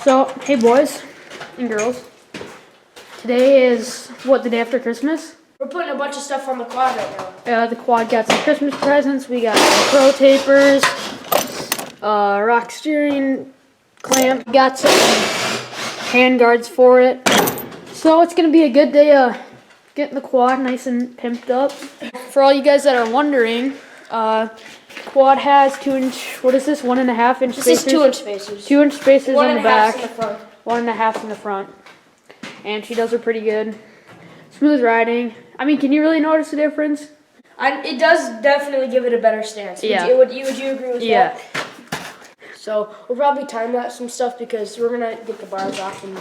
So, hey boys and girls. Today is, the day after Christmas? We're putting a bunch of stuff on the quad right now. The quad got some Christmas presents. We got some pro tapers, rock steering clamp, got some hand guards for it. So it's going to be a good day getting the quad nice and pimped up. For all you guys that are wondering, quad has 2-inch, what is this, 1.5 inch spacers? This is 2-inch spacers. 2-inch spacers on the back. 1.5 in the front. 1.5 in the front. And she does her pretty good. Smooth riding. I mean, can you really notice the difference? It does definitely give it a better stance. Yeah. Would you agree with that? Yeah. So we'll probably time lapse some stuff because we're gonna get the bars off and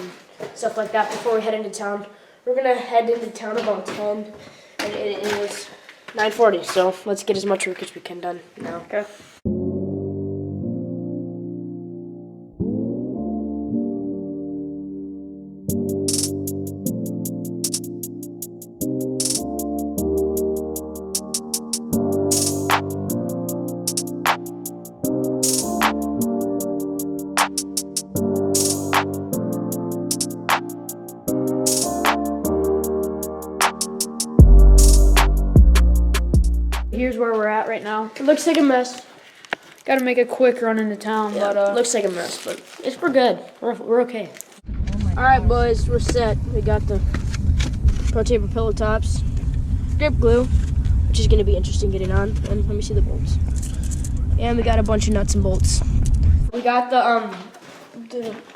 stuff like that before we head into town. We're gonna head into town about 10, and it was 9:40. So let's get as much work as we can done now. Okay. Here's where we're at right now. It looks like a mess. Got to make a quick run into town, It but looks like a mess, but we're good. We're okay. All right, boys, we're set. We got the Pro Taper pillow tops, grip glue, which is gonna be interesting getting on. And let me see the bolts. And we got a bunch of nuts and bolts. We got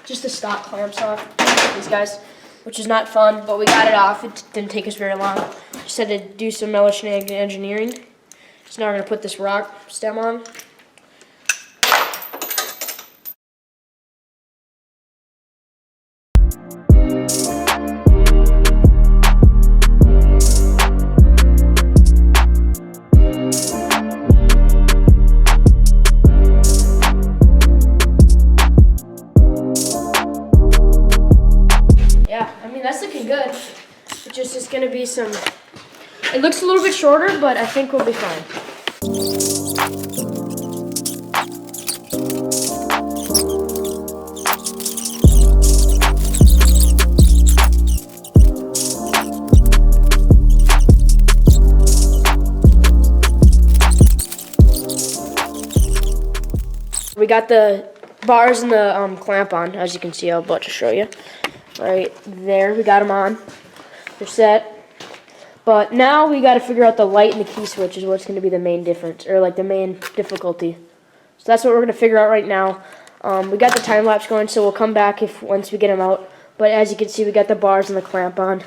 just the stock clamps off, these guys, which is not fun, but we got it off. It didn't take us very long. Just had to do some mellow engineering. So now we're gonna put this rock stem on. Yeah, I mean, that's looking good. It just is gonna be some, it looks a little bit shorter, but I think we'll be fine. We got the bars and the clamp on, as you can see. I'm about to show you. Right there, we got them on. They're set. But now we got to figure out the light and the key switch is what's going to be the main difference, or like the main difficulty. So that's what we're going to figure out right now. We got the time lapse going, so we'll come back once we get them out. But as you can see, we got the bars and the clamp on.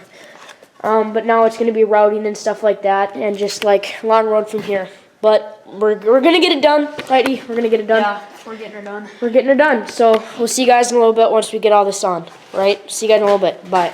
But now it's going to be routing and stuff like that, and just like long road from here. But we're going to get it done, righty? We're going to get it done. yeah, we're getting her done. We're getting it done. So we'll see you guys in a little bit once we get all this on, right? See you guys in a little bit. Bye.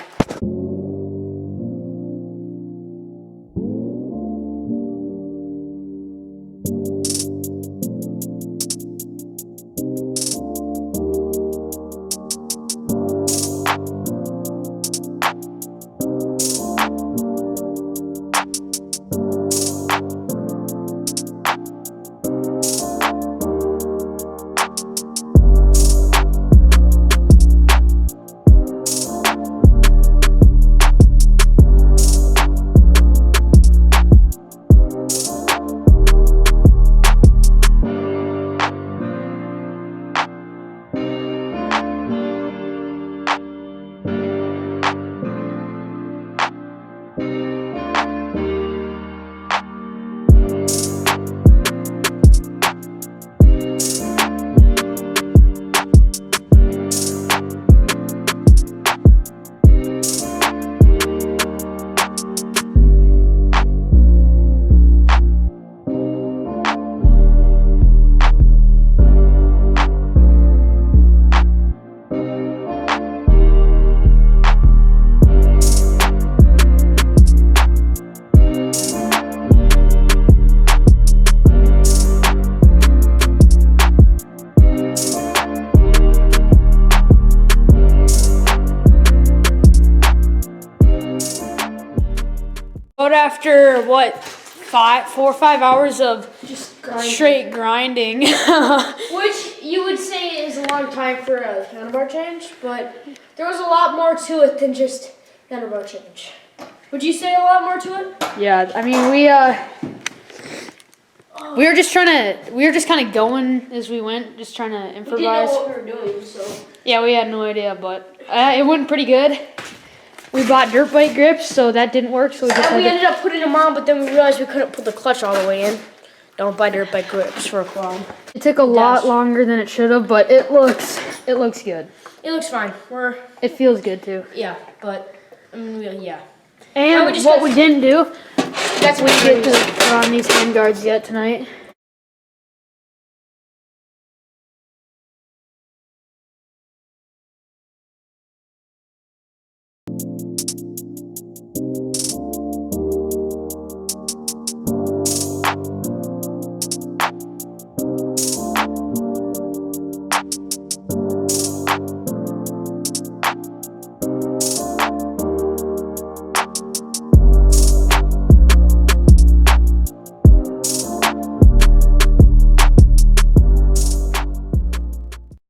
after what, 4 or 5 hours of Just grinding. straight grinding. Which you would say is a long time for a handlebar change, but there was a lot more to it than just handlebar change. Would you say a lot more to it? Yeah, I mean, we were just kind of going as we went, just trying to We improvise. didn't know what we were doing, so. Yeah, we had no idea, but it went pretty good. We bought dirt bike grips, so that didn't work, so we just And we had ended up putting them on, but then we realized we couldn't put the clutch all the way in. Don't buy dirt bike grips for a quad. it took a lot longer than it should have, but it looks good. It looks fine. It feels good too. Yeah, but, I mean, yeah. And we just what got- we didn't do, That's we didn't get to put on these hand guards yet tonight.